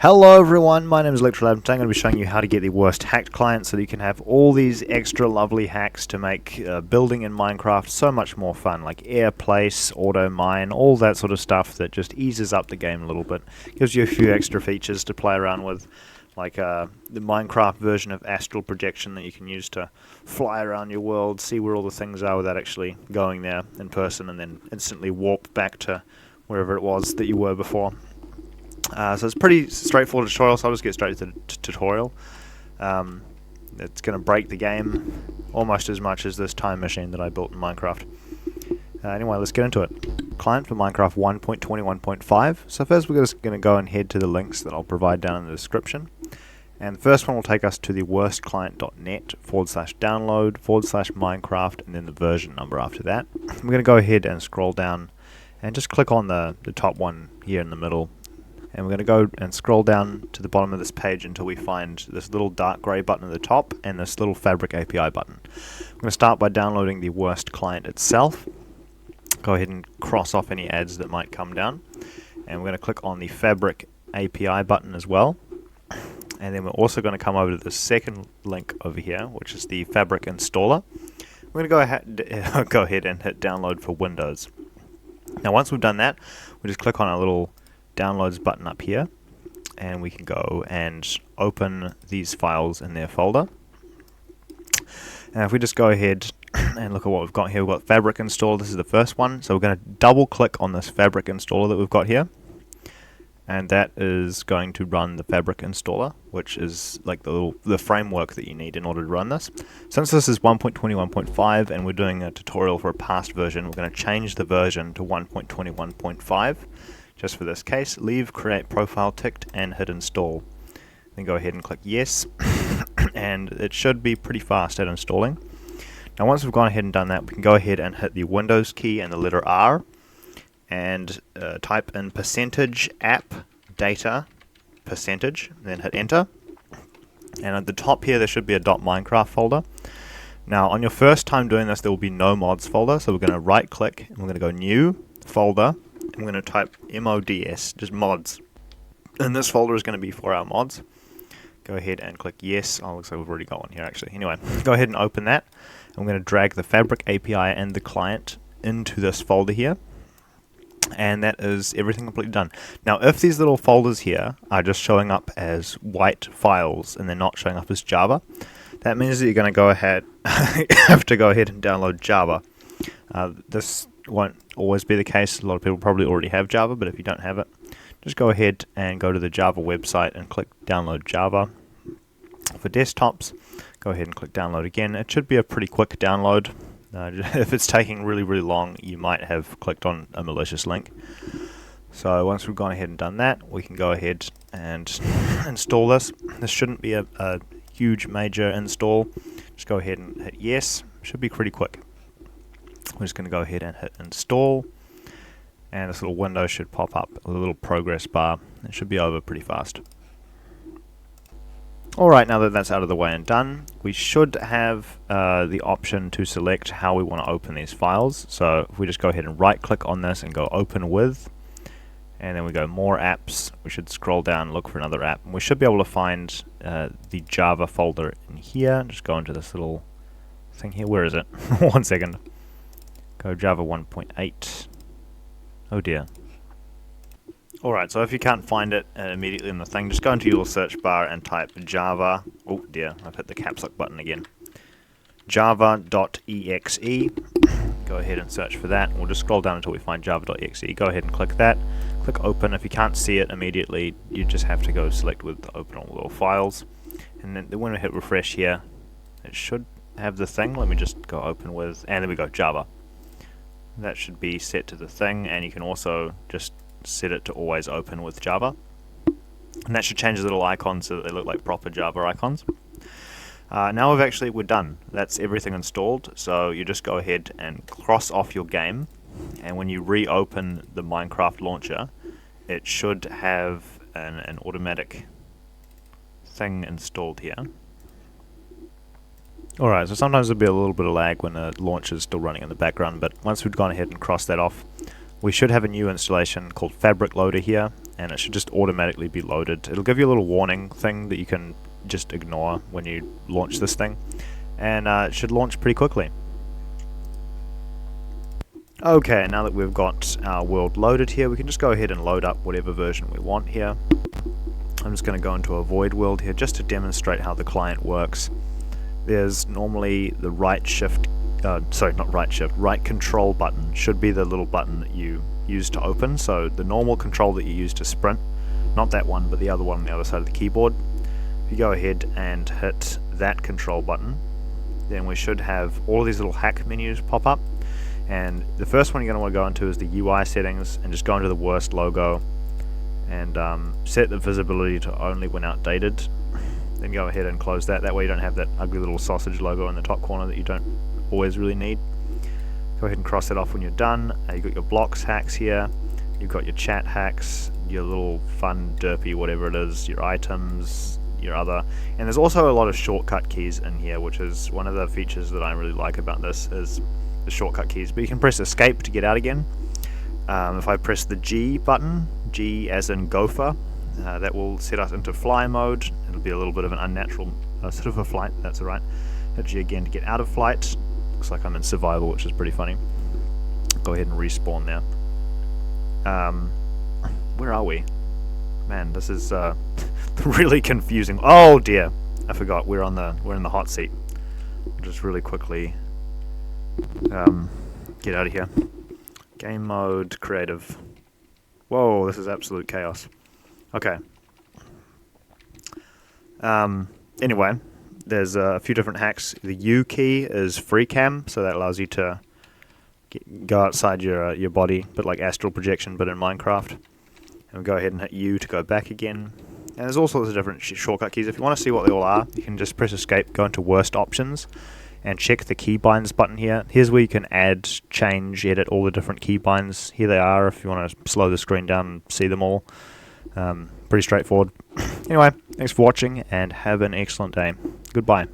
Hello everyone, my name is Olectralab. Today I'm going to be showing you how to get the worst hacked client so that you can have all these extra lovely hacks to make building in Minecraft so much more fun, like air place, auto mine, all that sort of stuff that just eases up the game a little bit. Gives you a few extra features to play around with, like the Minecraft version of astral projection that you can use to fly around your world, see where all the things are without actually going there in person, and then instantly warp back to wherever it was that you were before. So it's pretty straightforward tutorial, so I'll just get straight to the tutorial. It's going to break the game almost as much as this time machine that I built in Minecraft. Anyway, let's get into it. Client for Minecraft 1.21.5. So first we're just going to go and head to the links that I'll provide down in the description. And the first one will take us to the worstclient.net/download/Minecraft and then the version number after that. We're going to go ahead and scroll down and just click on the top one here in the middle. And we're going to go and scroll down to the bottom of this page until we find this little dark grey button at the top and this little Fabric API button. I'm going to start by downloading the worst client itself. Go ahead and cross off any ads that might come down. And we're going to click on the Fabric API button as well. And then we're also going to come over to the second link over here, which is the Fabric installer. We're going to go ahead and hit download for Windows. Now once we've done that, we just click on our little downloads button up here, and we can go and open these files in their folder. And if we just go ahead and look at what we've got here, we've got Fabric install. This is the first one, so we're going to double click on this Fabric installer that we've got here, and that is going to run the Fabric installer, which is like the framework that you need in order to run this. Since this is 1.21.5 and we're doing a tutorial for a past version, we're going to change the version to 1.21.5. Just for this case, leave create profile ticked and hit install. Then go ahead and click yes, and it should be pretty fast at installing. Now once we've gone ahead and done that, we can go ahead and hit the Windows key and the letter R, and type in %app data %, and then hit enter. And at the top here there should be a .minecraft folder. Now on your first time doing this there will be no mods folder, so we're going to right click and we're going to go new folder. I'm going to type mods, just mods, and this folder is going to be for our mods. Go ahead and click yes. Oh, looks like we've already got one here actually. Anyway, go ahead and open that. I'm going to drag the Fabric API and the client into this folder here, and that is everything completely done. Now if these little folders here are just showing up as white files and they're not showing up as Java, that means that you're going to go ahead have to go ahead and download Java. This won't always be the case. A lot of people probably already have Java, but if you don't have it, just go ahead and go to the Java website and click download Java. For desktops, go ahead and click download again. It should be a pretty quick download. If it's taking really long, you might have clicked on a malicious link. So once we've gone ahead and done that, we can go ahead and install this. This shouldn't be a huge major install. Just go ahead and hit yes. Should be pretty quick. We're just going to go ahead and hit install, and this little window should pop up with a little progress bar. It should be over pretty fast. Alright, now that that's out of the way and done, we should have the option to select how we want to open these files. So if we just go ahead and right click on this and go open with, and then we go more apps, we should scroll down and look for another app, and we should be able to find the Java folder in here. Just go into this little thing here. Where is it? 1 second. Go Java 1.8. Oh dear. Alright, so if you can't find it immediately in the thing, just go into your search bar and type Java. Oh dear, I've hit the caps lock button again. Java.exe. Go ahead and search for that. We'll just scroll down until we find Java.exe. Go ahead and click that. Click open. If you can't see it immediately, you just have to go select with open all files. And then when we hit refresh here, it should have the thing. Let me just go open with, and there we go, Java. That should be set to the thing, and you can also just set it to always open with Java. And that should change the little icons so that they look like proper Java icons. Now we're done. That's everything installed, so you just go ahead and cross off your game, and when you reopen the Minecraft launcher, it should have an automatic thing installed here. Alright, so sometimes there'll be a little bit of lag when the launch is still running in the background, but once we've gone ahead and crossed that off, we should have a new installation called Fabric Loader here, and it should just automatically be loaded. It'll give you a little warning thing that you can just ignore when you launch this thing, and it should launch pretty quickly. Okay, now that we've got our world loaded here, we can just go ahead and load up whatever version we want here. I'm just going to go into a void world here just to demonstrate how the client works. There's normally the right control button should be the little button that you use to open. So the normal control that you use to sprint, not that one, but the other one on the other side of the keyboard. If you go ahead and hit that control button, then we should have all of these little hack menus pop up. And the first one you're going to want to go into is the UI settings, and just go into the worst logo and set the visibility to only when outdated. Then go ahead and close that. That way you don't have that ugly little sausage logo in the top corner that you don't always really need. Go ahead and cross that off when you're done. You've got your blocks hacks here, you've got your chat hacks, your little fun derpy whatever it is, your items, your other, and there's also a lot of shortcut keys in here, which is one of the features that I really like about this is the shortcut keys. But you can press escape to get out again. If I press the G button, G as in gopher, that will set us into fly mode. It'll be a little bit of an unnatural sort of a flight, that's alright. Hit G again to get out of flight. Looks like I'm in survival, which is pretty funny. Go ahead and respawn there. Where are we? Man, this is really confusing. Oh dear, I forgot. We're in the hot seat. I'll just really quickly get out of here. Game mode, creative. Whoa, this is absolute chaos. Okay. Anyway, there's a few different hacks. The U key is free cam, so that allows you to go outside your body, but like astral projection, but in Minecraft. And we'll go ahead and hit U to go back again. And there's all sorts of different shortcut keys. If you want to see what they all are, you can just press escape, go into worst options, and check the keybinds button here. Here's where you can add, change, edit all the different keybinds. Here they are if you want to slow the screen down and see them all. Pretty straightforward. Anyway, thanks for watching and have an excellent day. Goodbye.